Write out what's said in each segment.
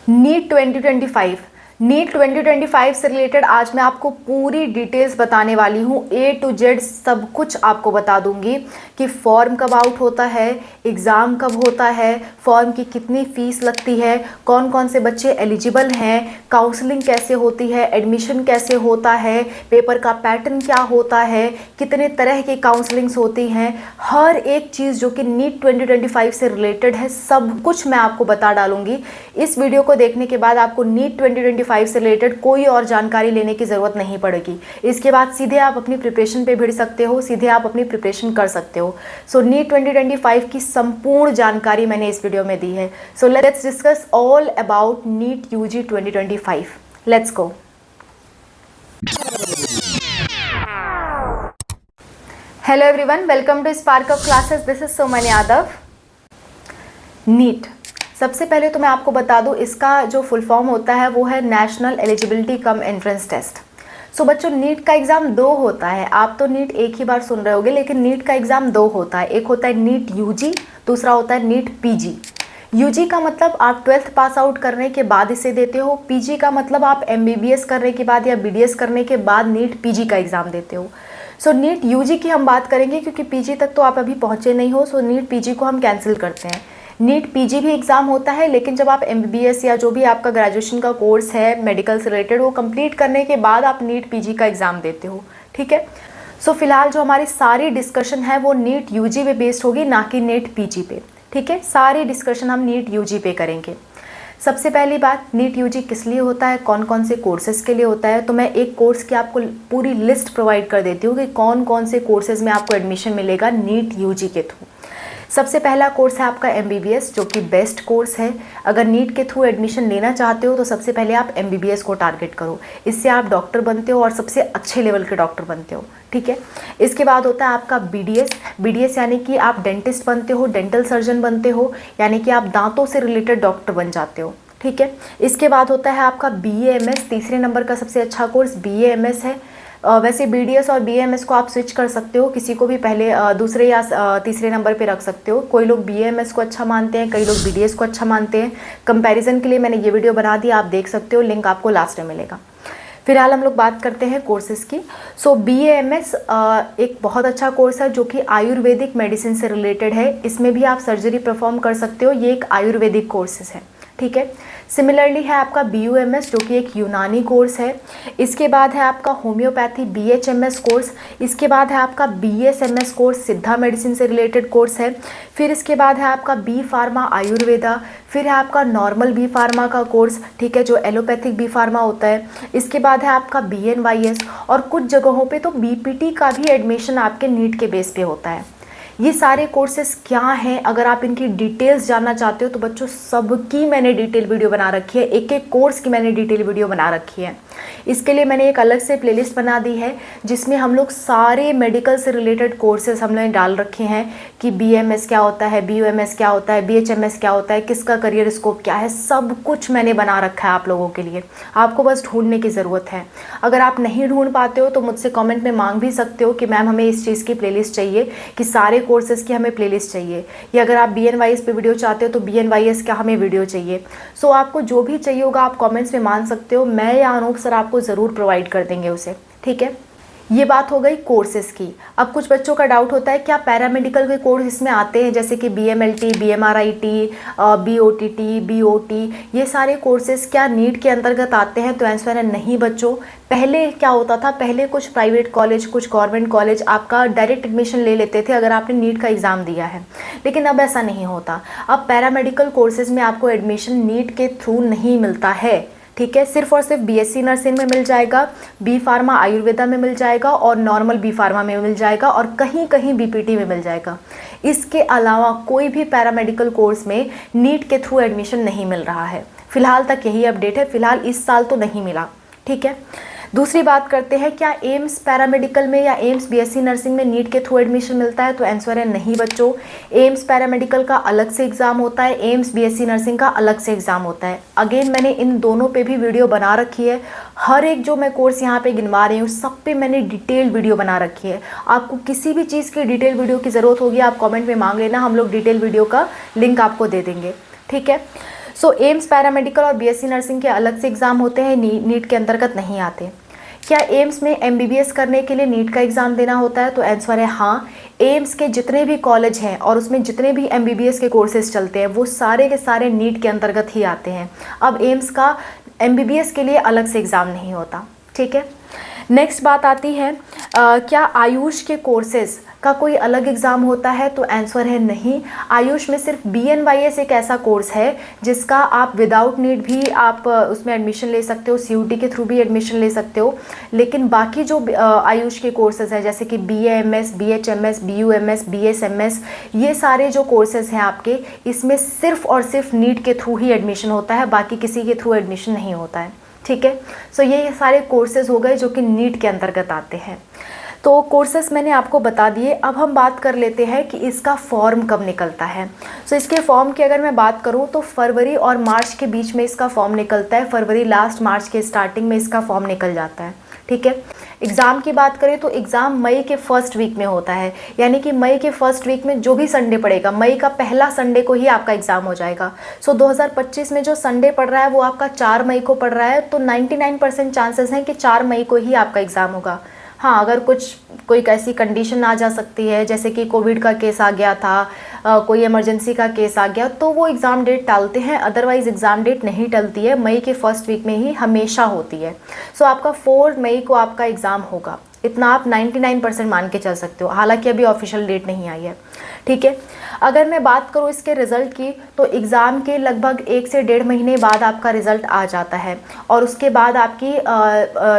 NEET 2025 NEET 2025 से related आज मैं आपको पूरी डिटेल्स बताने वाली हूँ। ए टू जेड सब कुछ आपको बता दूंगी कि फॉर्म कब आउट होता है, एग्ज़ाम कब होता है, फॉर्म की कितनी फ़ीस लगती है, कौन कौन से बच्चे एलिजिबल हैं, काउंसलिंग कैसे होती है, एडमिशन कैसे होता है, पेपर का पैटर्न क्या होता है, कितने तरह की काउंसलिंग्स होती हैं, हर एक चीज़ जो कि नीट 2025 से रिलेटेड है सब कुछ मैं आपको बता डालूंगी। इस वीडियो को देखने के बाद आपको नीट 2025 से रिलेटेड कोई और जानकारी लेने की ज़रूरत नहीं पड़ेगी। इसके बाद सीधे आप अपनी प्रिपरेशन पे भिड़ सकते हो, सीधे आप अपनी प्रिपरेशन कर सकते हो। सो नीट 2025 की संपूर्ण जानकारी मैंने इस वीडियो में दी है। So let's discuss all about NEET UG 2025। Let's go. Hello everyone, welcome to spark of classes. This is Suman Yadav. NEET, सबसे पहले तो मैं आपको बता दूं इसका जो फुल फॉर्म होता है वो है national eligibility cum entrance test. So बच्चों, नीट का एग्ज़ाम दो होता है। आप तो नीट एक ही बार सुन रहे होगे, लेकिन नीट का एग्ज़ाम दो होता है। एक होता है नीट यूजी, दूसरा होता है नीट पीजी। यूजी का मतलब आप 12th पास आउट करने के बाद इसे देते हो। पीजी का मतलब आप एमबीबीएस करने के बाद या बीडीएस करने के बाद नीट पीजी का एग्ज़ाम देते हो। सो नीट यूजी की हम बात करेंगे क्योंकि पीजी तक तो आप अभी पहुँचे नहीं हो। सो नीट पीजी को हम कैंसिल करते हैं। नीट पीजी भी एग्ज़ाम होता है, लेकिन जब आप एमबीबीएस या जो भी आपका ग्रेजुएशन का कोर्स है मेडिकल से रिलेटेड वो कंप्लीट करने के बाद आप नीट पीजी का एग्ज़ाम देते हो। ठीक है। सो फिलहाल जो हमारी सारी डिस्कशन है वो नीट यूजी पे बेस्ड होगी, ना कि नीट पीजी पे। ठीक है, सारी डिस्कशन हम नीट यूजी पे करेंगे। सबसे पहली बात, नीट यूजी किस लिए होता है, कौन कौन से कोर्सेज के लिए होता है। तो मैं एक कोर्स की आपको पूरी लिस्ट प्रोवाइड कर देती हूँ कि कौन कौन से कोर्सेज में आपको एडमिशन मिलेगा नीट यूजी के थ्रू। सबसे पहला कोर्स है आपका एमबीबीएस, जो कि बेस्ट कोर्स है। अगर नीट के थ्रू एडमिशन लेना चाहते हो तो सबसे पहले आप एमबीबीएस को टारगेट करो। इससे आप डॉक्टर बनते हो और सबसे अच्छे लेवल के डॉक्टर बनते हो। ठीक है। इसके बाद होता है आपका बीडीएस। बीडीएस यानी कि आप डेंटिस्ट बनते हो, डेंटल सर्जन बनते हो, यानी कि आप दांतों से रिलेटेड डॉक्टर बन जाते हो। ठीक है। इसके बाद होता है आपका बीएएमएस, तीसरे नंबर का सबसे अच्छा कोर्स बीएएमएस है। वैसे बीडीएस और बीएएमएस को आप स्विच कर सकते हो, किसी को भी पहले दूसरे या तीसरे नंबर पे रख सकते हो। कोई लोग बीएएमएस को अच्छा मानते हैं, कई लोग बीडीएस को अच्छा मानते हैं। कंपैरिजन के लिए मैंने ये वीडियो बना दी, आप देख सकते हो, लिंक आपको लास्ट में मिलेगा। फिलहाल हम लोग बात करते हैं कोर्सेज़ की। सो बीएएमएस एक बहुत अच्छा कोर्स है जो कि आयुर्वेदिक मेडिसिन से रिलेटेड है। इसमें भी आप सर्जरी परफॉर्म कर सकते हो। ये एक आयुर्वेदिक कोर्सेज है। ठीक है। सिमिलरली है आपका बीयूएमएस, जो कि एक यूनानी कोर्स है। इसके बाद है आपका होम्योपैथी बीएचएमएस कोर्स। इसके बाद है आपका बीएसएमएस कोर्स, सिद्धा मेडिसिन से रिलेटेड कोर्स है। फिर इसके बाद है आपका बी फार्मा आयुर्वेदा। फिर है आपका नॉर्मल बी फार्मा का कोर्स, ठीक है, जो एलोपैथिक बी फार्मा होता है। इसके बाद है आपका बीएनवाईएस, और कुछ जगहों पे तो बीपीटी का भी एडमिशन आपके नीट के बेस पे होता है। ये सारे कोर्सेज क्या हैं, अगर आप इनकी डिटेल्स जानना चाहते हो तो बच्चों सबकी मैंने डिटेल वीडियो बना रखी है। एक एक कोर्स की मैंने डिटेल वीडियो बना रखी है। इसके लिए मैंने एक अलग से प्लेलिस्ट बना दी है जिसमें हम लोग सारे मेडिकल से रिलेटेड कोर्सेज हम लोग डाल रखे हैं कि बीएमएस क्या होता है, बीयूएमएस क्या होता है, बीएचएमएस क्या होता है, किसका करियर स्कोप क्या है, सब कुछ मैंने बना रखा है आप लोगों के लिए। आपको बस ढूंढने की ज़रूरत है। अगर आप नहीं ढूंढ पाते हो तो मुझसे कमेंट में मांग भी सकते हो कि मैम हमें इस चीज़ की प्लेलिस्ट चाहिए, कि सारे कोर्सेज़ की हमें प्लेलिस्ट चाहिए, या अगर आप बीएनवाईएस पे वीडियो चाहते हो तो बीएनवाईएस का हमें वीडियो चाहिए। सो आपको जो भी चाहिए होगा आप कमेंट्स में मांग सकते हो, मैं या अनूप सर आपको ज़रूर प्रोवाइड कर देंगे उसे। ठीक है। ये बात हो गई कोर्सेज की। अब कुछ बच्चों का डाउट होता है क्या पैरामेडिकल के कोर्स इसमें आते हैं, जैसे कि बीएमएलटी, बीएमआरआईटी, बीओटीटी, बीओटी, ये सारे कोर्सेज क्या नीट के अंतर्गत आते हैं? तो आंसर है नहीं बच्चों। पहले क्या होता था, पहले कुछ प्राइवेट कॉलेज, कुछ गवर्नमेंट कॉलेज आपका डायरेक्ट एडमिशन ले लेते थे अगर आपने नीट का एग्ज़ाम दिया है, लेकिन अब ऐसा नहीं होता। अब पैरामेडिकल कोर्सेज में आपको एडमिशन नीट के थ्रू नहीं मिलता है। ठीक है। सिर्फ और सिर्फ बीएससी नर्सिंग में मिल जाएगा, बी फार्मा आयुर्वेदा में मिल जाएगा, और नॉर्मल बी फार्मा में मिल जाएगा, और कहीं कहीं बीपीटी में मिल जाएगा। इसके अलावा कोई भी पैरामेडिकल कोर्स में नीट के थ्रू एडमिशन नहीं मिल रहा है। फिलहाल तक यही अपडेट है, फिलहाल इस साल तो नहीं मिला। ठीक है। दूसरी बात करते हैं, क्या एम्स पैरामेडिकल में या एम्स बीएससी नर्सिंग में नीट के थ्रू एडमिशन मिलता है? तो आंसर है नहीं बच्चों। एम्स पैरामेडिकल का अलग से एग्ज़ाम होता है, एम्स बीएससी नर्सिंग का अलग से एग्ज़ाम होता है। अगेन मैंने इन दोनों पे भी वीडियो बना रखी है। हर एक जो मैं कोर्स यहाँ पे गिनवा रही हूँ सब पे मैंने डिटेल वीडियो बना रखी है। आपको किसी भी चीज़ की डिटेल वीडियो की ज़रूरत होगी आप कॉमेंट में मांग लेना, हम लोग डिटेल वीडियो का लिंक आपको दे देंगे। ठीक है। सो एम्स पैरामेडिकल और बीएससी नर्सिंग के अलग से एग्ज़ाम होते हैं, नीट के अंतर्गत नहीं आते। क्या एम्स में एमबीबीएस करने के लिए नीट का एग्ज़ाम देना होता है? तो आंसर है हाँ। एम्स के जितने भी कॉलेज हैं और उसमें जितने भी एमबीबीएस के कोर्सेज चलते हैं वो सारे के सारे नीट के अंतर्गत ही आते हैं। अब एम्स का एमबीबीएस के लिए अलग से एग्ज़ाम नहीं होता, ठीक है। नेक्स्ट बात आती है क्या आयुष के कोर्सेज का कोई अलग एग्ज़ाम होता है? तो आंसर है नहीं। आयुष में सिर्फ BNYS एक ऐसा कोर्स है जिसका आप विदाउट नीट भी आप उसमें एडमिशन ले सकते हो, CUT के थ्रू भी एडमिशन ले सकते हो। लेकिन बाकी जो आयुष के कोर्सेज हैं जैसे कि BAMS, BHMS, BUMS, BSMS, ये सारे जो कोर्सेज हैं आपके, इसमें सिर्फ और सिर्फ नीट के थ्रू ही एडमिशन होता है, बाकी किसी के थ्रू एडमिशन नहीं होता है, ठीक है। सो ये सारे कोर्सेज हो गए जो कि नीट के अंतर्गत आते हैं। तो कोर्सेज मैंने आपको बता दिए। अब हम बात कर लेते हैं कि इसका फॉर्म कब निकलता है। सो इसके फॉर्म की अगर मैं बात करूं तो फरवरी और मार्च के बीच में इसका फॉर्म निकलता है। फरवरी लास्ट, मार्च के स्टार्टिंग में इसका फॉर्म निकल जाता है, ठीक है। एग्ज़ाम की बात करें तो एग्ज़ाम मई के फर्स्ट वीक में होता है, यानी कि मई के फर्स्ट वीक में जो भी संडे पड़ेगा, मई का पहला संडे को ही आपका एग्ज़ाम हो जाएगा। सो 2025 में जो संडे पड़ रहा है वो आपका 4 मई को पड़ रहा है, तो 99% चांसेस हैं कि 4 मई को ही आपका एग्ज़ाम होगा। हाँ, अगर कोई ऐसी कंडीशन आ जा सकती है जैसे कि कोविड का केस आ गया था, कोई इमरजेंसी का केस आ गया, तो वो एग्ज़ाम डेट टालते हैं, अदरवाइज़ एग्ज़ाम डेट नहीं टलती है, मई के फर्स्ट वीक में ही हमेशा होती है। सो आपका 4 मई को आपका एग्ज़ाम होगा, इतना आप 99% मान के चल सकते हो, हालांकि अभी ऑफिशियल डेट नहीं आई है, ठीक है। अगर मैं बात करूँ इसके रिज़ल्ट की तो एग्ज़ाम के लगभग 1 से 1.5 महीने बाद आपका रिज़ल्ट आ जाता है और उसके बाद आपकी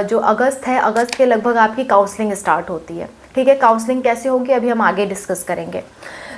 जो अगस्त है, अगस्त के लगभग आपकी काउंसलिंग स्टार्ट होती है, ठीक है। काउंसलिंग कैसे होगी अभी हम आगे डिस्कस करेंगे।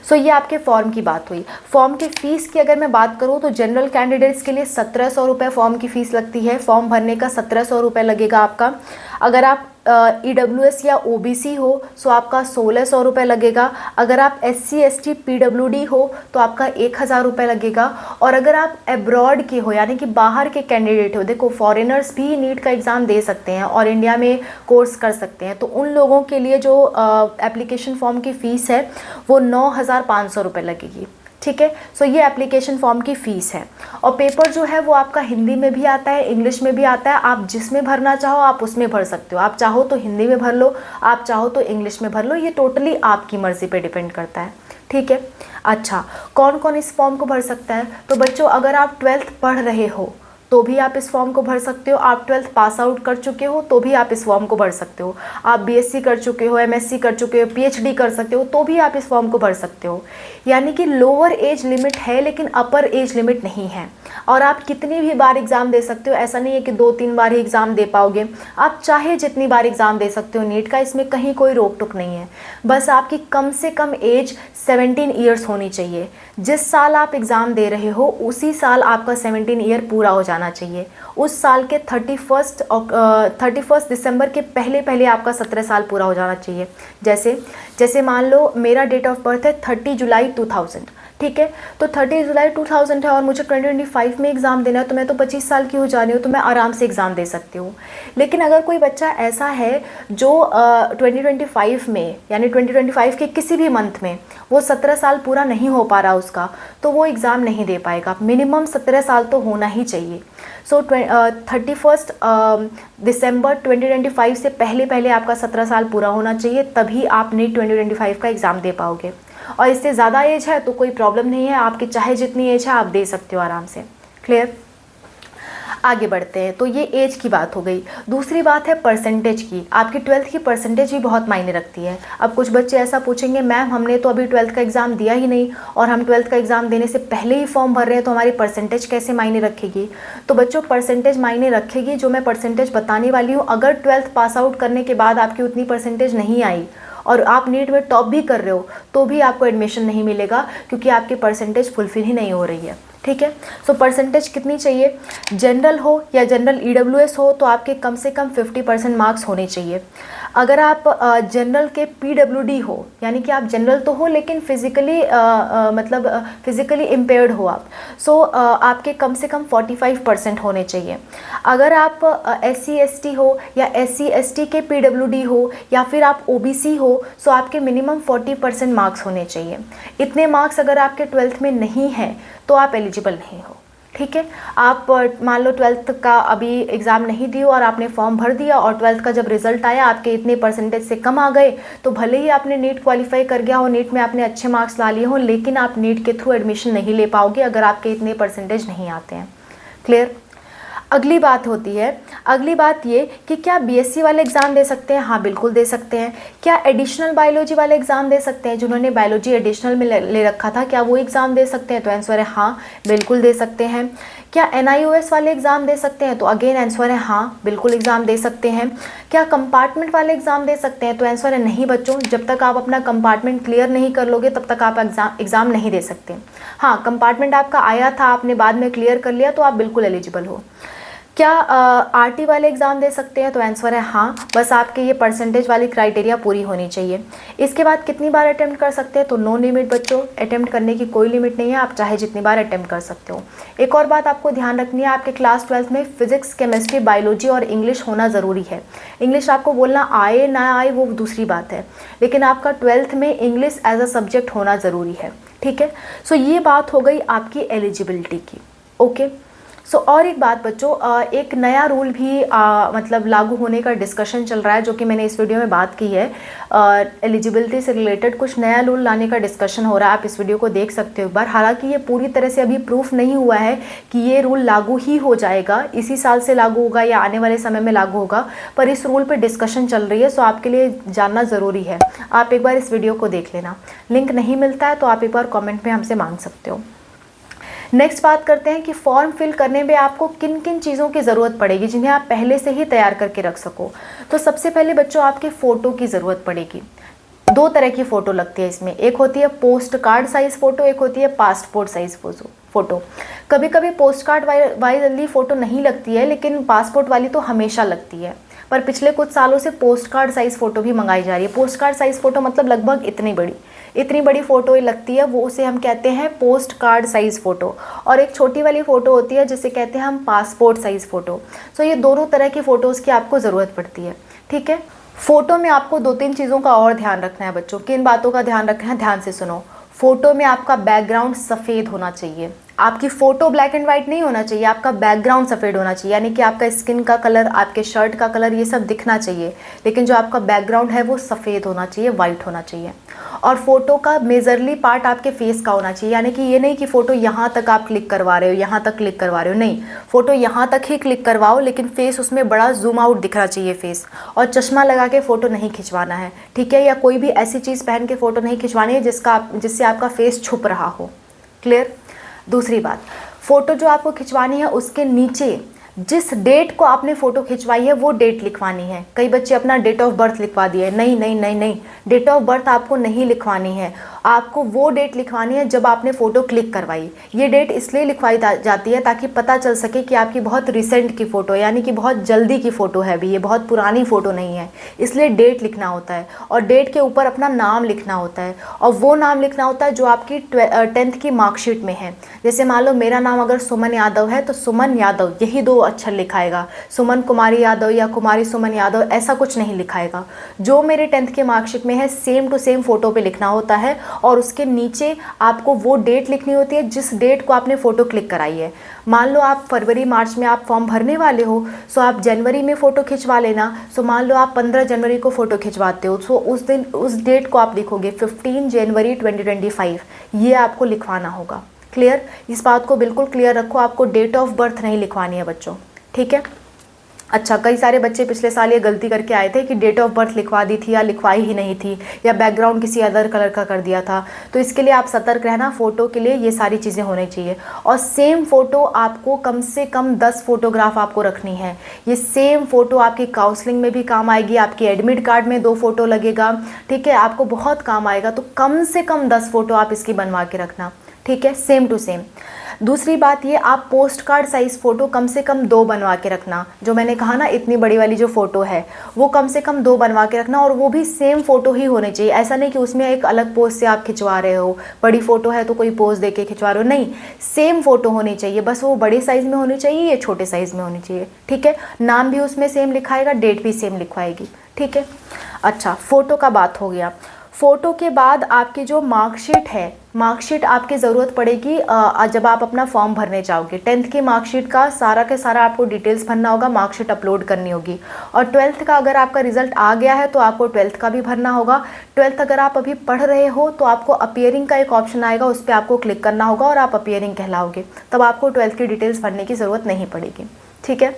सो ये आपके फॉर्म की बात हुई। फॉर्म की फ़ीस की अगर मैं बात करूँ तो जनरल कैंडिडेट्स के लिए 1700 रुपये फॉर्म की फ़ीस लगती है। फॉर्म भरने का 1700 रुपये लगेगा आपका। अगर आप EWS या OBC हो तो आपका 1600 रुपये लगेगा। अगर आप SC ST PWD हो तो आपका 1000 रुपये लगेगा। और अगर आप अब्रॉड के हो यानी कि बाहर के कैंडिडेट हो, देखो फॉरेनर्स भी नीट का एग्ज़ाम दे सकते हैं और इंडिया में कोर्स कर सकते हैं, तो उन लोगों के लिए जो एप्लीकेशन फॉर्म की फ़ीस है वो 9500 रुपये लगेगी, ठीक है। सो ये एप्लीकेशन फॉर्म की फ़ीस है। और पेपर जो है वो आपका हिंदी में भी आता है, इंग्लिश में भी आता है। आप जिसमें भरना चाहो आप उसमें भर सकते हो। आप चाहो तो हिंदी में भर लो, आप चाहो तो इंग्लिश में भर लो, ये टोटली आपकी मर्ज़ी पे डिपेंड करता है, ठीक है। अच्छा, कौन कौन इस फॉर्म को भर सकता है? तो बच्चों, अगर आप 12th पढ़ रहे हो तो भी आप इस फॉर्म को भर सकते हो। आप 12th पास आउट कर चुके हो तो भी आप इस फॉर्म को भर सकते हो। आप BSc कर चुके हो, MSc कर चुके हो, PhD कर सकते हो तो भी आप इस फॉर्म को भर सकते हो। यानी कि लोअर एज लिमिट है लेकिन अपर एज लिमिट नहीं है। और आप कितनी भी बार एग्ज़ाम दे सकते हो, ऐसा नहीं है कि 2-3 बार ही एग्ज़ाम दे पाओगे। आप चाहे जितनी बार एग्ज़ाम दे सकते हो नीट का, इसमें कहीं कोई रोक टोक नहीं है। बस आपकी कम से कम एज 17 ईयर्स होनी चाहिए। जिस साल आप एग्ज़ाम दे रहे हो उसी साल आपका 17 ईयर पूरा हो जाना चाहिए। उस साल के 31 दिसंबर के पहले आपका 17 साल पूरा हो जाना चाहिए। जैसे मान लो मेरा डेट ऑफ बर्थ है 30 जुलाई 2000, ठीक है। तो 30 जुलाई 2000 है और मुझे 2025 में एग्ज़ाम देना है, तो मैं तो 25 साल की हो जा रही हूँ, तो मैं आराम से एग्ज़ाम दे सकती हूँ। लेकिन अगर कोई बच्चा ऐसा है जो 2025 में यानी 2025 के किसी भी मंथ में वो 17 साल पूरा नहीं हो पा रहा उसका, तो वो एग्ज़ाम नहीं दे पाएगा। मिनिमम 17 साल तो होना ही चाहिए। सो 31 दिसंबर 2025 से पहले आपका 17 साल पूरा होना चाहिए, तभी आप नीट 2025 का एग्ज़ाम दे पाओगे। और इससे ज़्यादा एज है तो कोई प्रॉब्लम नहीं है, आपकी चाहे जितनी एज है आप दे सकते हो आराम से। क्लियर? आगे बढ़ते हैं। तो ये एज की बात हो गई। दूसरी बात है परसेंटेज की। आपकी 12th की परसेंटेज भी बहुत मायने रखती है। अब कुछ बच्चे ऐसा पूछेंगे, मैम हमने तो अभी 12th का एग्ज़ाम दिया ही नहीं और हम 12th का एग्ज़ाम देने से पहले ही फॉर्म भर रहे हैं, तो हमारी परसेंटेज कैसे मायने रखेगी? तो बच्चों, परसेंटेज मायने रखेगी। जो मैं परसेंटेज बताने वाली हूँ, अगर 12th पास आउट करने के बाद आपकी उतनी परसेंटेज नहीं आई और आप नीट में टॉप भी कर रहे हो तो भी आपको एडमिशन नहीं मिलेगा, क्योंकि आपकी परसेंटेज फुलफिल ही नहीं हो रही है, ठीक है। सो परसेंटेज कितनी चाहिए? जनरल हो या जनरल EWS हो तो आपके कम से कम 50% मार्क्स होने चाहिए। अगर आप जनरल के PWD हो, यानी कि आप जनरल तो हो लेकिन फिज़िकली इम्पेयर्ड हो आप, सो आपके कम से कम 45% होने चाहिए। अगर आप SC ST हो या SC ST के PWD हो या फिर आप OBC हो, सो आपके मिनिमम 40% मार्क्स होने चाहिए। इतने मार्क्स अगर आपके 12th में नहीं हैं तो आप एलिजिबल नहीं हो, ठीक है। आप मान लो 12th का अभी एग्ज़ाम नहीं दिए और आपने फॉर्म भर दिया और 12th का जब रिजल्ट आया आपके इतने परसेंटेज से कम आ गए, तो भले ही आपने नीट क्वालिफाई कर गया हो, नीट में आपने अच्छे मार्क्स ला लिए हो, लेकिन आप नीट के थ्रू एडमिशन नहीं ले पाओगे अगर आपके इतने परसेंटेज नहीं आते हैं। क्लियर। अगली बात होती है, अगली बात ये कि क्या बीएससी वाले एग्ज़ाम दे सकते हैं? हाँ बिल्कुल दे सकते हैं। क्या एडिशनल बायोलॉजी वाले एग्ज़ाम दे सकते हैं? जिन्होंने बायोलॉजी एडिशनल में ले रखा था, क्या वो एग्ज़ाम दे सकते हैं? तो आंसर है हाँ बिल्कुल दे सकते हैं। क्या NIOS वाले एग्ज़ाम दे सकते हैं? तो अगेन आंसर है हाँ बिल्कुल एग्ज़ाम दे सकते हैं। क्या कंपार्टमेंट वाले एग्ज़ाम दे सकते हैं? तो आंसर है नहीं बच्चों, जब तक आप अपना कंपार्टमेंट क्लियर नहीं कर लोगे तब तक आप एग्ज़ाम नहीं दे सकते। हाँ, कंपार्टमेंट आपका आया था, आपने बाद में क्लियर कर लिया तो आप बिल्कुल एलिजिबल हो। क्या RT वाले एग्ज़ाम दे सकते हैं? तो आंसर है हाँ, बस आपके ये परसेंटेज वाली क्राइटेरिया पूरी होनी चाहिए। इसके बाद कितनी बार अटेम्प्ट कर सकते हैं? तो नो लिमिट बच्चों, अटेम्प्ट करने की कोई लिमिट नहीं है, आप चाहे जितनी बार अटेम्प्ट कर सकते हो। एक और बात आपको ध्यान रखनी है, आपके क्लास 12th में फिजिक्स, केमिस्ट्री, बायोलॉजी और इंग्लिश होना ज़रूरी है। इंग्लिश आपको बोलना आए ना आए वो दूसरी बात है, लेकिन आपका 12th में इंग्लिश एज अ सब्जेक्ट होना ज़रूरी है। ठीक है, सो ये बात हो गई आपकी एलिजिबिलिटी की। ओके, सो और एक बात बच्चों, एक नया रूल भी मतलब लागू होने का डिस्कशन चल रहा है, जो कि मैंने इस वीडियो में बात की है। एलिजिबिलिटी से रिलेटेड कुछ नया रूल लाने का डिस्कशन हो रहा है, आप इस वीडियो को देख सकते हो एक बार। हालांकि ये पूरी तरह से अभी प्रूफ नहीं हुआ है कि ये रूल लागू ही हो जाएगा, इसी साल से लागू होगा या आने वाले समय में लागू होगा, पर इस रूल पर डिस्कशन चल रही है, सो आपके लिए जानना ज़रूरी है। आप एक बार इस वीडियो को देख लेना। लिंक नहीं मिलता है तो आप एक बार कॉमेंट में हमसे मांग सकते हो। नेक्स्ट बात करते हैं कि फॉर्म फिल करने में आपको किन किन चीज़ों की ज़रूरत पड़ेगी, जिन्हें आप पहले से ही तैयार करके रख सको। तो सबसे पहले बच्चों आपके फ़ोटो की ज़रूरत पड़ेगी। दो तरह की फ़ोटो लगती है इसमें, एक होती है पोस्ट कार्ड साइज़ फ़ोटो, एक होती है पासपोर्ट साइज़ फ़ोटो। कभी कभी पोस्ट कार्ड वाली फ़ोटो नहीं लगती है, लेकिन पासपोर्ट वाली तो हमेशा लगती है। पर पिछले कुछ सालों से पोस्ट कार्ड साइज़ फ़ोटो भी मंगाई जा रही है। पोस्ट कार्ड साइज़ फ़ोटो मतलब लगभग इतनी बड़ी फ़ोटो लगती है, वो उसे हम कहते हैं पोस्ट कार्ड साइज़ फ़ोटो। और एक छोटी वाली फ़ोटो होती है जिसे कहते हैं हम पासपोर्ट साइज़ फ़ोटो। सो ये दोनों तरह की फ़ोटोज़ की आपको ज़रूरत पड़ती है। ठीक है, फ़ोटो में आपको 2-3 चीज़ों का और ध्यान रखना है बच्चों। किन बातों का ध्यान रखना है, ध्यान से सुनो। फ़ोटो में आपका बैकग्राउंड सफ़ेद होना चाहिए। आपकी फ़ोटो ब्लैक एंड वाइट नहीं होना चाहिए, आपका बैकग्राउंड सफ़ेद होना चाहिए, यानी कि आपका स्किन का कलर, आपके शर्ट का कलर, ये सब दिखना चाहिए, लेकिन जो आपका बैकग्राउंड है वो सफ़ेद होना चाहिए, वाइट होना चाहिए। और फ़ोटो का मेजरली पार्ट आपके फेस का होना चाहिए, यानी कि ये नहीं कि फ़ोटो यहाँ तक आप क्लिक करवा रहे हो, यहाँ तक क्लिक करवा रहे हो, नहीं, फ़ोटो यहाँ तक ही क्लिक करवाओ, लेकिन फेस उसमें बड़ा जूम आउट दिखना चाहिए फेस। और चश्मा लगा के फ़ोटो नहीं खिंचवाना है, ठीक है, या कोई भी ऐसी चीज़ पहन के फ़ोटो नहीं खिंचवानी है जिससे आपका फेस छुप रहा हो। क्लियर। दूसरी बात, फ़ोटो जो आपको खिंचवानी है उसके नीचे जिस डेट को आपने फ़ोटो खिंचवाई है वो डेट लिखवानी है। कई बच्चे अपना डेट ऑफ बर्थ लिखवा दिए, नहीं नहीं नहीं नहीं, डेट ऑफ बर्थ आपको नहीं लिखवानी है, आपको वो डेट लिखवानी है जब आपने फ़ोटो क्लिक करवाई। ये डेट इसलिए लिखवाई जाती है ताकि पता चल सके कि आपकी बहुत रिसेंट की फ़ोटो, यानी कि बहुत जल्दी की फ़ोटो है भी, ये बहुत पुरानी फ़ोटो नहीं है, इसलिए डेट लिखना होता है। और डेट के ऊपर अपना नाम लिखना होता है, और वो नाम लिखना होता है जो आपकी 10th की मार्कशीट में है। जैसे मान लो मेरा नाम अगर सुमन यादव है तो सुमन यादव यही 2 अक्षर लिखाएगा, सुमन कुमारी यादव या कुमारी सुमन यादव ऐसा कुछ नहीं लिखाएगा। जो मेरे 10th के मार्कशीट में है सेम टू सेम फ़ोटो पे लिखना होता है, और उसके नीचे आपको वो डेट लिखनी होती है जिस डेट को आपने फ़ोटो क्लिक कराई है। मान लो आप फरवरी मार्च में आप फॉर्म भरने वाले हो, सो आप जनवरी में फ़ोटो खिंचवा लेना। सो मान लो आप 15 जनवरी को फ़ोटो खिंचवाते हो, सो उस दिन उस डेट को आप लिखोगे 15 जनवरी 2025, ये आपको लिखवाना होगा। क्लियर। इस बात को बिल्कुल क्लियर रखो, आपको डेट ऑफ बर्थ नहीं लिखवानी है बच्चों, ठीक है। अच्छा, कई सारे बच्चे पिछले साल ये गलती करके आए थे कि डेट ऑफ बर्थ लिखवा दी थी या लिखवाई ही नहीं थी, या बैकग्राउंड किसी अदर कलर का कर दिया था। तो इसके लिए आप सतर्क रहना, फ़ोटो के लिए ये सारी चीज़ें होनी चाहिए। और सेम फ़ोटो आपको कम से कम 10 फोटोग्राफ आपको रखनी है। ये सेम फ़ोटो आपकी काउंसलिंग में भी काम आएगी, आपकी एडमिट कार्ड में 2 फ़ोटो लगेगा, ठीक है, आपको बहुत काम आएगा। तो कम से कम 10 फ़ोटो आप इसकी बनवा के रखना, ठीक है, सेम टू सेम। दूसरी बात ये, आप पोस्ट कार्ड साइज़ फ़ोटो कम से कम 2 बनवा के रखना। जो मैंने कहा ना, इतनी बड़ी वाली जो फ़ोटो है वो कम से कम 2 बनवा के रखना, और वो भी सेम फ़ोटो ही होनी चाहिए। ऐसा नहीं कि उसमें एक अलग पोज से आप खिंचवा रहे हो, बड़ी फ़ोटो है तो कोई पोज दे के खिंचवा रहे हो, नहीं, सेम फ़ोटो होनी चाहिए। बस वो बड़े साइज़ में होनी चाहिए या छोटे साइज़ में होनी चाहिए, ठीक है। नाम भी उसमें सेम लिखाएगा, डेट भी सेम लिखवाएगी, ठीक है। अच्छा, फ़ोटो का बात हो गया। फ़ोटो के बाद आपकी जो मार्कशीट है, मार्कशीट आपकी ज़रूरत पड़ेगी जब आप अपना फॉर्म भरने जाओगे। 10th की मार्कशीट का सारा आपको डिटेल्स भरना होगा, मार्कशीट अपलोड करनी होगी। और 12th का अगर आपका रिजल्ट आ गया है तो आपको 12th का भी भरना होगा। 12th अगर आप अभी पढ़ रहे हो तो आपको अपीयरिंग का एक ऑप्शन आएगा, उस पर आपको क्लिक करना होगा और आप अपीयरिंग कहलाओगे, तब आपको 12th की डिटेल्स भरने की ज़रूरत नहीं पड़ेगी। ठीक है।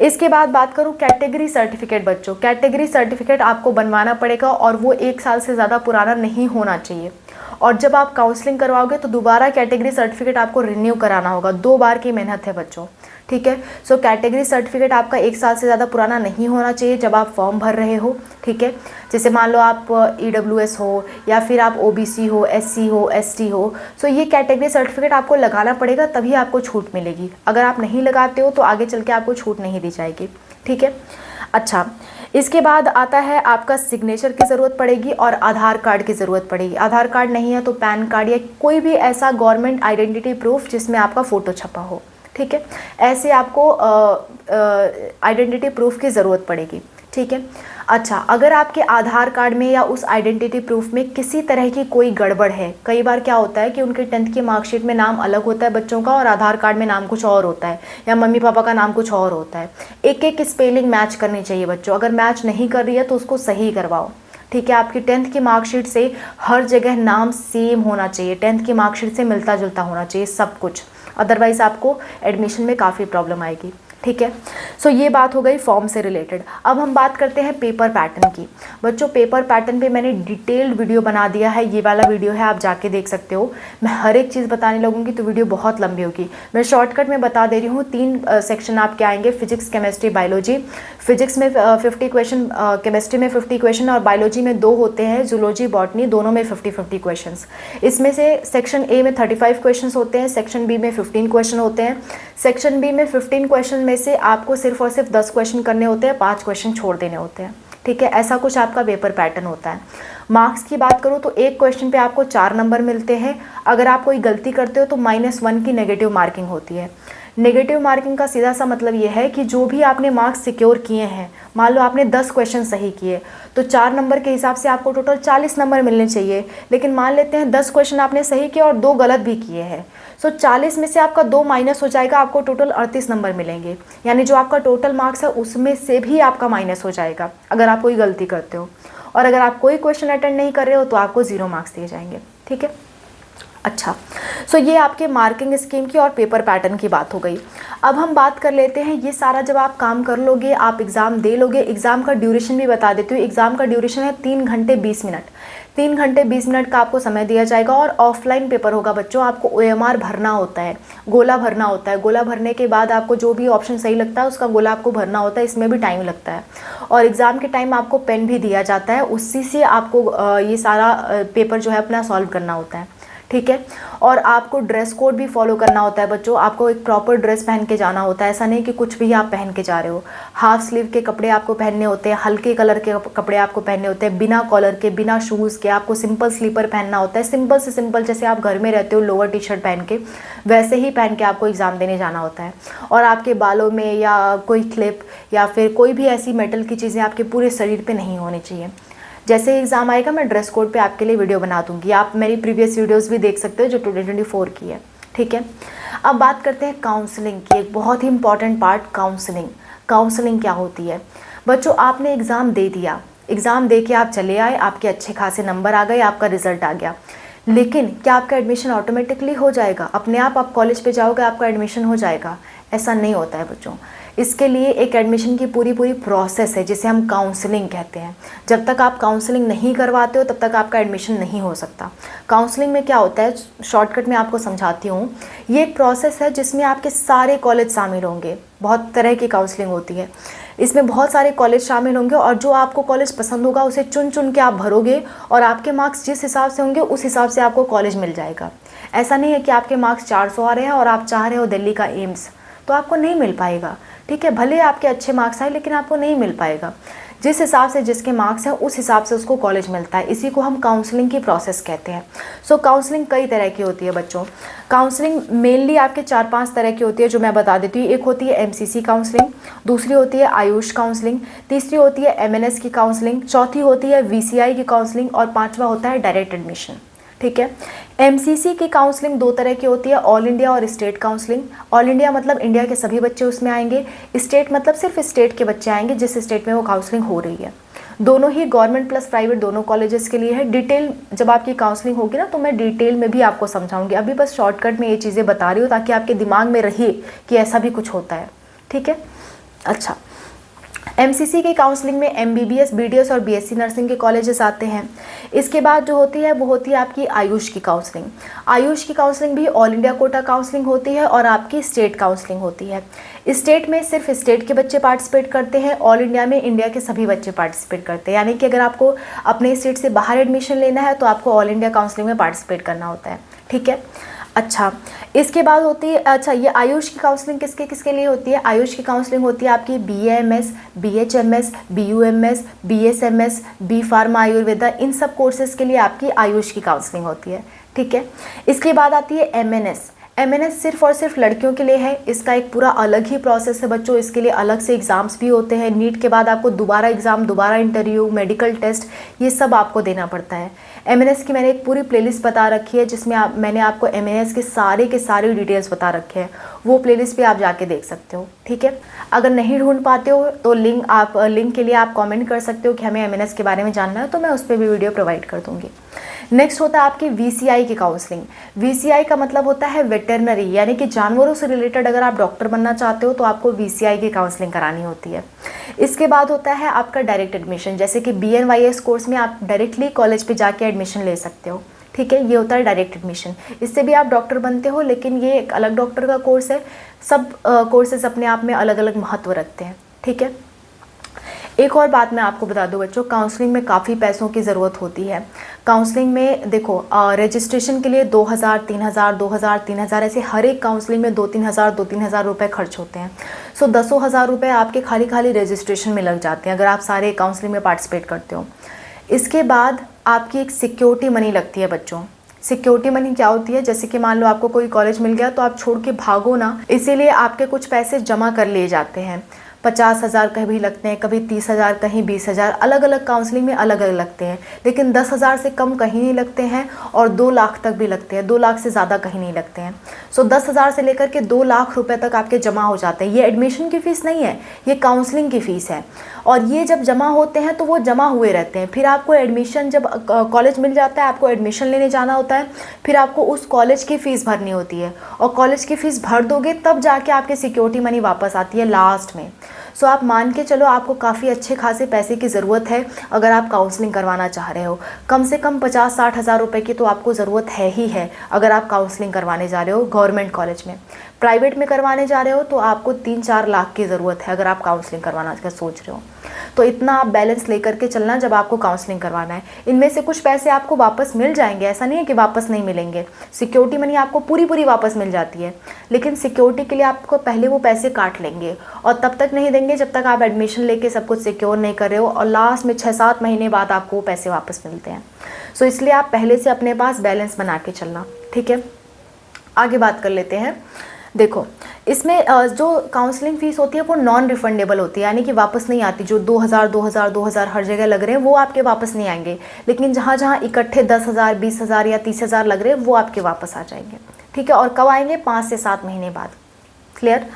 इसके बाद बात करूँ कैटेगरी सर्टिफिकेट। बच्चों, कैटेगरी सर्टिफिकेट आपको बनवाना पड़ेगा और वो 1 साल से ज़्यादा पुराना नहीं होना चाहिए। और जब आप काउंसलिंग करवाओगे तो दोबारा कैटेगरी सर्टिफिकेट आपको रिन्यू कराना होगा। 2 बार की मेहनत है बच्चों। ठीक है। सो कैटेगरी सर्टिफिकेट आपका 1 साल से ज़्यादा पुराना नहीं होना चाहिए जब आप फॉर्म भर रहे हो। ठीक है। जैसे मान लो आप EWS हो या फिर आप OBC हो, SC हो, ST हो, सो ये कैटेगरी सर्टिफिकेट आपको लगाना पड़ेगा, तभी आपको छूट मिलेगी। अगर आप नहीं लगाते हो तो आगे चल के आपको छूट नहीं दी जाएगी। ठीक है। अच्छा, इसके बाद आता है आपका सिग्नेचर की ज़रूरत पड़ेगी और आधार कार्ड की ज़रूरत पड़ेगी। आधार कार्ड नहीं है तो पैन कार्ड या कोई भी ऐसा गवर्नमेंट आइडेंटिटी प्रूफ जिसमें आपका फ़ोटो छपा हो। ठीक है। ऐसे आपको आइडेंटिटी प्रूफ की ज़रूरत पड़ेगी। ठीक है। अच्छा, अगर आपके आधार कार्ड में या उस आइडेंटिटी प्रूफ में किसी तरह की कोई गड़बड़ है, कई बार क्या होता है कि उनके 10th की मार्कशीट में नाम अलग होता है बच्चों का और आधार कार्ड में नाम कुछ और होता है, या मम्मी पापा का नाम कुछ और होता है। एक स्पेलिंग मैच करनी चाहिए बच्चों। अगर मैच नहीं कर रही है तो उसको सही करवाओ। ठीक है। आपकी 10th की मार्कशीट से हर जगह नाम सेम होना चाहिए, 10th की मार्कशीट से मिलता जुलता होना चाहिए सब कुछ, अदरवाइज़ आपको एडमिशन में काफ़ी प्रॉब्लम आएगी। ठीक है। सो ये बात हो गई फॉर्म से रिलेटेड। अब हम बात करते हैं पेपर पैटर्न की। बच्चों, पेपर पैटर्न पे मैंने डिटेल्ड वीडियो बना दिया है, ये वाला वीडियो है, आप जाके देख सकते हो। मैं हर एक चीज़ बताने लगूंगी तो वीडियो बहुत लंबी होगी। मैं शॉर्टकट में बता दे रही हूँ। 3 सेक्शन आपके आएंगे, फिजिक्स, केमिस्ट्री, बायोलॉजी। फिजिक्स में 50 क्वेश्चन, केमिस्ट्री में 50 क्वेश्चन और बायोलॉजी में 2 होते हैं, जूलॉजी, बॉटनी, दोनों में 50-50 क्वेश्चन। इसमें से सेक्शन ए में 35 क्वेश्चन होते हैं, सेक्शन बी में 15 क्वेश्चन होते हैं। सेक्शन बी में 15 क्वेश्चन में से आपको सिर्फ और सिर्फ 10 क्वेश्चन करने होते हैं, 5 क्वेश्चन छोड़ देने होते हैं। ठीक है। ऐसा कुछ आपका पेपर पैटर्न होता है। मार्क्स की बात करूँ तो एक क्वेश्चन पे आपको 4 नंबर मिलते हैं। अगर आप कोई गलती करते हो तो -1 की नेगेटिव मार्किंग होती है। नेगेटिव मार्किंग का सीधा सा मतलब ये है कि जो भी आपने मार्क्स सिक्योर किए हैं, मान लो आपने 10 क्वेश्चन सही किए तो 4 नंबर के हिसाब से आपको टोटल 40 नंबर मिलने चाहिए। लेकिन मान लेते हैं 10 क्वेश्चन आपने सही किए और 2 गलत भी किए हैं, सो 40 में से आपका 2 माइनस हो जाएगा, आपको टोटल 38 नंबर मिलेंगे। यानी जो आपका टोटल मार्क्स है उसमें से भी आपका माइनस हो जाएगा अगर आप कोई गलती करते हो। और अगर आप कोई क्वेश्चन अटेंड नहीं कर रहे हो तो आपको 0 मार्क्स दिए जाएंगे। ठीक है। अच्छा, सो ये आपके मार्किंग स्कीम की और पेपर पैटर्न की बात हो गई। अब हम बात कर लेते हैं, ये सारा जब आप काम कर लोगे, आप एग्ज़ाम दे लोगे। एग्ज़ाम का ड्यूरेशन भी बता देती हूँ। एग्ज़ाम का ड्यूरेशन है 3 घंटे 20 मिनट। 3 घंटे 20 मिनट का आपको समय दिया जाएगा और ऑफलाइन पेपर होगा बच्चों। आपको OMR भरना होता है, गोला भरना होता है। गोला भरने के बाद आपको जो भी ऑप्शन सही लगता है उसका गोला आपको भरना होता है। इसमें भी टाइम लगता है और एग्ज़ाम के टाइम आपको पेन भी दिया जाता है, उसी से आपको ये सारा पेपर जो है अपना सॉल्व करना होता है। ठीक है। और आपको ड्रेस कोड भी फॉलो करना होता है बच्चों। आपको एक प्रॉपर ड्रेस पहन के जाना होता है, ऐसा नहीं कि कुछ भी आप पहन के जा रहे हो। हाफ स्लीव के कपड़े आपको पहनने होते हैं, हल्के कलर के कपड़े आपको पहनने होते हैं, बिना कॉलर के, बिना शूज़ के। आपको सिंपल स्लीपर पहनना होता है, सिंपल से सिंपल, जैसे आप घर में रहते हो लोअर टी-शर्ट पहन के, वैसे ही पहन के आपको एग्ज़ाम देने जाना होता है। और आपके बालों में या कोई क्लिप या फिर कोई भी ऐसी मेटल की चीज़ें आपके पूरे शरीर पर नहीं होनी चाहिए। जैसे एग्ज़ाम आएगा मैं ड्रेस कोड पे आपके लिए वीडियो बना दूंगी, आप मेरी प्रीवियस वीडियोस भी देख सकते हो जो 2024 की है। ठीक है। अब बात करते हैं काउंसलिंग की, एक बहुत ही इंपॉर्टेंट पार्ट काउंसलिंग। काउंसलिंग क्या होती है बच्चों? आपने एग्ज़ाम दे दिया, एग्ज़ाम दे के आप चले आए, आपके अच्छे खासे नंबर आ गए, आपका रिजल्ट आ गया, लेकिन क्या आपका एडमिशन ऑटोमेटिकली हो जाएगा? अपने आप कॉलेज पे जाओगे आपका एडमिशन हो जाएगा? ऐसा नहीं होता है बच्चों। इसके लिए एक एडमिशन की पूरी प्रोसेस है जिसे हम काउंसलिंग कहते हैं। जब तक आप काउंसलिंग नहीं करवाते हो तब तक आपका एडमिशन नहीं हो सकता। काउंसलिंग में क्या होता है, शॉर्टकट में आपको समझाती हूँ। ये एक प्रोसेस है जिसमें आपके सारे कॉलेज शामिल होंगे। बहुत तरह की काउंसलिंग होती है, इसमें बहुत सारे कॉलेज शामिल होंगे और जो आपको कॉलेज पसंद होगा उसे चुन चुन के आप भरोगे और आपके मार्क्स जिस हिसाब से होंगे उस हिसाब से आपको कॉलेज मिल जाएगा। ऐसा नहीं है कि आपके मार्क्स 400 आ रहे हैं और आप चाह रहे हो दिल्ली का एम्स, तो आपको नहीं मिल पाएगा। ठीक है, भले आपके अच्छे मार्क्स आए लेकिन आपको नहीं मिल पाएगा। जिस हिसाब से जिसके मार्क्स हैं उस हिसाब से उसको कॉलेज मिलता है। इसी को हम काउंसलिंग की प्रोसेस कहते हैं। सो काउंसलिंग कई तरह की होती है बच्चों। काउंसलिंग मेनली आपके 4-5 तरह की होती है जो मैं बता देती हूँ। एक होती है MCC काउंसलिंग, दूसरी होती है आयुष काउंसलिंग, तीसरी होती है MNS की काउंसलिंग, चौथी होती है VCI की काउंसलिंग और पांचवा होता है डायरेक्ट एडमिशन। ठीक है। MCC की काउंसलिंग 2 तरह की होती है, ऑल इंडिया और स्टेट काउंसलिंग। ऑल इंडिया मतलब इंडिया के सभी बच्चे उसमें आएंगे, स्टेट मतलब सिर्फ स्टेट के बच्चे आएंगे जिस स्टेट में वो काउंसलिंग हो रही है। दोनों ही गवर्नमेंट प्लस प्राइवेट दोनों कॉलेजेस के लिए है। डिटेल जब आपकी काउंसलिंग होगी ना तो मैं डिटेल में भी आपको समझाऊंगी, अभी बस शॉर्टकट में ये चीज़ें बता रही हूँ ताकि आपके दिमाग में रहे कि ऐसा भी कुछ होता है। ठीक है। अच्छा, MCC की काउंसलिंग में MBBS, BDS और BSc नर्सिंग के कॉलेजेस आते हैं। इसके बाद जो होती है वो होती है आपकी आयुष की काउंसलिंग। आयुष की काउंसलिंग भी ऑल इंडिया कोटा काउंसलिंग होती है और आपकी स्टेट काउंसलिंग होती है। स्टेट में सिर्फ स्टेट के बच्चे पार्टिसिपेट करते हैं, ऑल इंडिया में इंडिया के सभी बच्चे पार्टिसिपेट करते हैं। यानी कि अगर आपको अपने स्टेट से बाहर एडमिशन लेना है तो आपको ऑल इंडिया काउंसलिंग में पार्टिसिपेट करना होता है। ठीक है। अच्छा, इसके बाद होती है, अच्छा ये आयुष की काउंसलिंग किसके किसके लिए होती है? आयुष की काउंसलिंग होती है आपकी BAMS, BHMS, BUMS, BSMS, B pharma Ayurveda, इन सब कोर्सेज के लिए आपकी आयुष की काउंसलिंग होती है। ठीक है। इसके बाद आती है MNS। MNS सिर्फ और सिर्फ लड़कियों के लिए है। इसका एक पूरा अलग ही प्रोसेस है बच्चों। इसके लिए अलग से एग्ज़ाम्स भी होते हैं। नीट के बाद आपको दोबारा एग्ज़ाम, दोबारा इंटरव्यू, मेडिकल टेस्ट, ये सब आपको देना पड़ता है। MNS की मैंने एक पूरी प्लेलिस्ट बता रखी है जिसमें मैंने आपको MNS के सारे डिटेल्स बता रखे हैं। वो प्लेलिस्ट भी आप जाके देख सकते हो। ठीक है। अगर नहीं ढूंढ पाते हो तो लिंक के लिए आप कमेंट कर सकते हो कि हमें MNS के बारे में जानना है, तो मैं उस पर भी वीडियो प्रोवाइड कर दूँगी। नेक्स्ट होता है आपकी VCI की काउंसलिंग। VCI का मतलब होता है वेटरनरी, यानी कि जानवरों से रिलेटेड अगर आप डॉक्टर बनना चाहते हो तो आपको VCI की काउंसलिंग करानी होती है। इसके बाद होता है आपका डायरेक्ट एडमिशन, जैसे कि BNYS कोर्स में आप डायरेक्टली कॉलेज पे जाके एडमिशन ले सकते हो। ठीक है, ये होता है डायरेक्ट एडमिशन। इससे भी आप डॉक्टर बनते हो, लेकिन ये एक अलग डॉक्टर का कोर्स है। सब कोर्सेज अपने आप में अलग अलग महत्व रखते हैं। ठीक है। एक और बात मैं आपको बता दूं बच्चों, काउंसलिंग में काफ़ी पैसों की ज़रूरत होती है। काउंसलिंग में देखो, रजिस्ट्रेशन के लिए 2000, 3000, 2000, 3000 ऐसे हर एक काउंसलिंग में 2-3 हज़ार रुपये खर्च होते हैं। सो 10,000 रुपये आपके खाली रजिस्ट्रेशन में लग जाते हैं अगर आप सारे काउंसलिंग में पार्टिसिपेट करते हो। इसके बाद आपकी एक सिक्योरिटी मनी लगती है बच्चों। सिक्योरिटी मनी क्या होती है? जैसे कि मान लो आपको कोई कॉलेज मिल गया तो आप छोड़ के भागो ना, इसीलिए आपके कुछ पैसे जमा कर लिए जाते हैं। 50,000 कहीं लगते हैं, कभी 30,000, कहीं 20,000, अलग अलग काउंसलिंग में अलग अलग लगते हैं। लेकिन 10,000 से कम कहीं नहीं लगते हैं और 2 लाख तक भी लगते हैं। 2 लाख से ज़्यादा कहीं नहीं लगते हैं। सो 10,000 से लेकर के 2 लाख रुपए तक आपके जमा हो जाते हैं। ये एडमिशन की फ़ीस नहीं है, ये काउंसलिंग की फ़ीस है। और ये जब जमा होते हैं तो वो जमा हुए रहते हैं। फिर आपको एडमिशन, जब कॉलेज मिल जाता है, आपको एडमिशन लेने जाना होता है, फिर आपको उस कॉलेज की फ़ीस भरनी होती है और कॉलेज की फ़ीस भर दोगे तब जाके आपकी सिक्योरिटी मनी वापस आती है लास्ट में। सो आप मान के चलो आपको काफ़ी अच्छे खासे पैसे की ज़रूरत है अगर आप काउंसलिंग करवाना चाह रहे हो। कम से कम 50-60 हज़ार रुपये की तो आपको ज़रूरत है ही है अगर आप काउंसलिंग करवाने जा रहे हो गवर्नमेंट कॉलेज में। प्राइवेट में करवाने जा रहे हो तो आपको 3-4 लाख की ज़रूरत है अगर आप काउंसलिंग करवाना का सोच रहे हो। तो इतना आप बैलेंस लेकर के चलना जब आपको काउंसलिंग करवाना है। इनमें से कुछ पैसे आपको वापस मिल जाएंगे, ऐसा नहीं है कि वापस नहीं मिलेंगे। सिक्योरिटी मनी आपको पूरी वापस मिल जाती है, लेकिन सिक्योरिटी के लिए आपको पहले वो पैसे काट लेंगे और तब तक नहीं देंगे जब तक आप एडमिशन लेके सब कुछ सिक्योर नहीं कर रहे हो, और लास्ट में 6-7 महीने बाद आपको वो पैसे वापस मिलते हैं। सो इसलिए आप पहले से अपने पास बैलेंस बना के चलना। ठीक है, आगे बात कर लेते हैं। देखो, इसमें जो काउंसलिंग फ़ीस होती है वो नॉन रिफंडेबल होती है, यानी कि वापस नहीं आती। जो 2000 हर जगह लग रहे हैं वो आपके वापस नहीं आएंगे, लेकिन जहाँ जहाँ इकट्ठे 10,000, 20,000 या 30,000 लग रहे हैं वो आपके वापस आ जाएंगे। ठीक है, और कब आएंगे? 5 से 7 महीने बाद। क्लियर?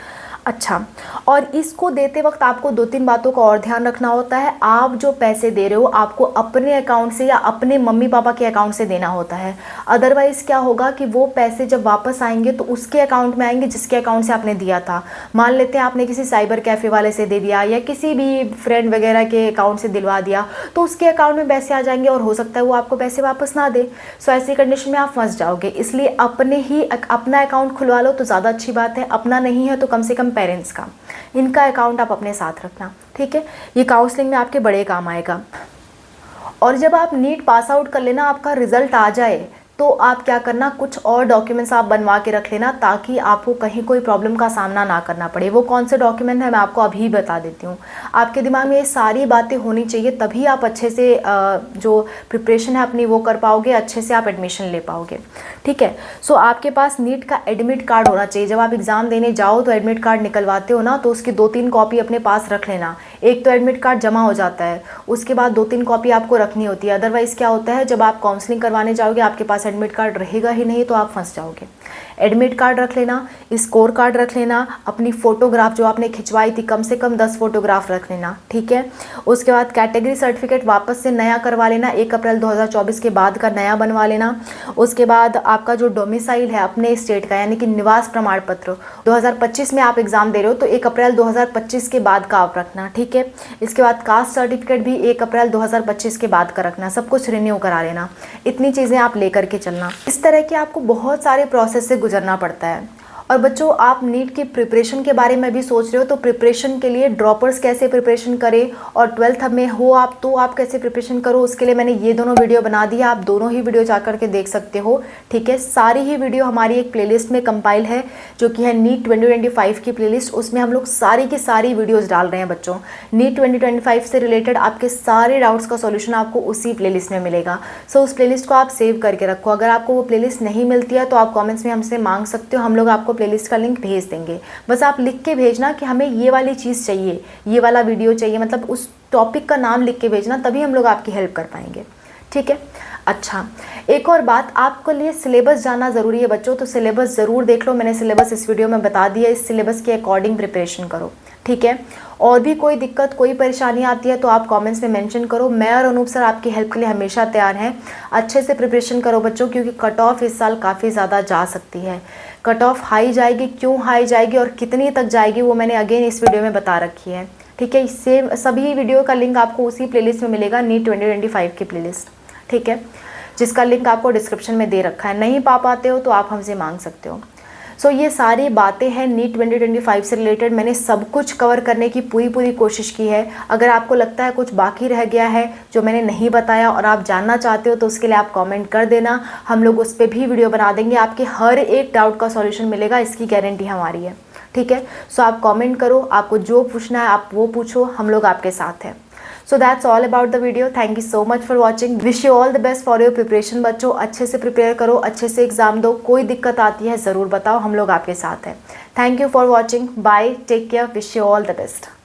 अच्छा, और इसको देते वक्त आपको 2-3 बातों का और ध्यान रखना होता है। आप जो पैसे दे रहे हो आपको अपने अकाउंट से या अपने मम्मी पापा के अकाउंट से देना होता है। अदरवाइज़ क्या होगा कि वो पैसे जब वापस आएंगे तो उसके अकाउंट में आएंगे जिसके अकाउंट से आपने दिया था। मान लेते हैं आपने किसी साइबर कैफ़े वाले से दे दिया या किसी भी फ्रेंड वगैरह के अकाउंट से दिलवा दिया, तो उसके अकाउंट में पैसे आ जाएंगे और हो सकता है वो आपको पैसे वापस ना दे। सो ऐसी कंडीशन में आप फंस जाओगे। इसलिए अपना अकाउंट खुलवा लो तो ज़्यादा अच्छी बात है। अपना नहीं है तो कम से कम पेरेंट्स का, इनका अकाउंट आप अपने साथ रखना। ठीक है, ये काउंसलिंग में आपके बड़े काम आएगा। और जब आप नीट पास आउट कर लेना, आपका रिजल्ट आ जाए, तो आप क्या करना, कुछ और डॉक्यूमेंट्स आप बनवा के रख लेना ताकि आपको कहीं कोई प्रॉब्लम का सामना ना करना पड़े। वो कौन से डॉक्यूमेंट है मैं आपको अभी बता देती हूँ। आपके दिमाग में ये सारी बातें होनी चाहिए, तभी आप अच्छे से जो प्रिपरेशन है अपनी वो कर पाओगे, अच्छे से आप एडमिशन ले पाओगे। ठीक है, सो आपके पास नीट का एडमिट कार्ड होना चाहिए। जब आप एग्ज़ाम देने जाओ तो एडमिट कार्ड निकलवाते हो ना, तो उसकी 2-3 कॉपी अपने पास रख लेना। एक तो एडमिट कार्ड जमा हो जाता है, उसके बाद 2-3 कॉपी आपको रखनी होती है। अदरवाइज़ क्या होता है, जब आप काउंसलिंग करवाने जाओगे आपके पास एडमिट कार्ड रहेगा ही नहीं, तो आप फंस जाओगे। एडमिट कार्ड रख लेना, स्कोर कार्ड रख लेना, अपनी फ़ोटोग्राफ जो आपने खिंचवाई थी कम से कम 10 फोटोग्राफ रख लेना। ठीक है, उसके बाद कैटेगरी सर्टिफिकेट वापस से नया करवा लेना, 1 अप्रैल 2024 के बाद का नया बनवा लेना। उसके बाद आपका जो डोमिसाइल है अपने स्टेट का, यानी कि निवास प्रमाण पत्र, 2025 में आप एग्ज़ाम दे रहे हो तो 1 अप्रैल 2025 के बाद का आप रखना। ठीक है, इसके बाद कास्ट सर्टिफिकेट भी 1 अप्रैल 2025 के बाद का रखना, सब कुछ रिन्यू करा लेना। इतनी चीज़ें आप लेकर के चलना। इस तरह के आपको बहुत सारे प्रोसेस से गुजरना पड़ता है। और बच्चों, आप नीट की प्रिपरेशन के बारे में भी सोच रहे हो तो प्रिपरेशन के लिए ड्रॉपर्स कैसे प्रिपरेशन करें, और 12th में हो आप तो आप कैसे प्रिपरेशन करो, उसके लिए मैंने ये दोनों वीडियो बना दी है। आप दोनों ही वीडियो जाकर के देख सकते हो। ठीक है, सारी ही वीडियो हमारी एक प्लेलिस्ट में कंपाइल है जो कि है नीट 2025 की प्लेलिस्ट। उसमें हम लोग सारी की सारी वीडियोज़ डाल रहे हैं बच्चों। नीट 2025 से रिलेटेड आपके सारे डाउट्स का सॉल्यूशन आपको उसी प्लेलिस्ट में मिलेगा। सो उस प्लेलिस्ट को आप सेव करके रखो। अगर आपको वो प्लेलिस्ट नहीं मिलती है तो आप कमेंट्स में हमसे मांग सकते हो, हम लोग आपको प्लेलिस्ट का लिंक भेज देंगे। बस आप लिख के भेजना कि हमें ये वाली चीज़ चाहिए, ये वाला वीडियो चाहिए, मतलब उस टॉपिक का नाम लिख के भेजना, तभी हम लोग आपकी हेल्प कर पाएंगे। ठीक है, अच्छा एक और बात, आपके लिए सिलेबस जानना ज़रूरी है बच्चों, तो सिलेबस ज़रूर देख लो। मैंने सिलेबस इस वीडियो में बता दिया, इस सिलेबस के अकॉर्डिंग प्रिपरेशन करो। ठीक है, और भी कोई दिक्कत कोई परेशानी आती है तो आप कमेंट्स में मेंशन करो। मैं और अनूप सर आपकी हेल्प के लिए हमेशा तैयार हैं। अच्छे से प्रिपरेशन करो बच्चों, क्योंकि कट ऑफ इस साल काफ़ी ज़्यादा जा सकती है। कट ऑफ हाई जाएगी, क्यों हाई जाएगी और कितनी तक जाएगी वो मैंने अगेन इस वीडियो में बता रखी है। ठीक है, इससे सभी वीडियो का लिंक आपको उसी प्लेलिस्ट में मिलेगा, नीट 2025 की प्लेलिस्ट। ठीक है, जिसका लिंक आपको डिस्क्रिप्शन में दे रखा है। नहीं पा पाते हो तो आप हमसे मांग सकते हो। सो ये सारी बातें हैं नीट 2025 से रिलेटेड। मैंने सब कुछ कवर करने की पूरी कोशिश की है। अगर आपको लगता है कुछ बाकी रह गया है जो मैंने नहीं बताया और आप जानना चाहते हो तो उसके लिए आप कमेंट कर देना, हम लोग उस पर भी वीडियो बना देंगे। आपके हर एक डाउट का सॉल्यूशन मिलेगा, इसकी गारंटी हमारी है। ठीक है, सो आप कमेंट करो, आपको जो पूछना है आप वो पूछो, हम लोग आपके साथ हैं। So that's all about the video. Thank you so much for watching. Wish you all the best for your preparation बच्चों। अच्छे से प्रिपेयर करो, अच्छे से एग्जाम दो। कोई दिक्कत आती है ज़रूर बताओ, हम लोग आपके साथ हैं। Thank you for watching. Bye. Take care. Wish you all the best.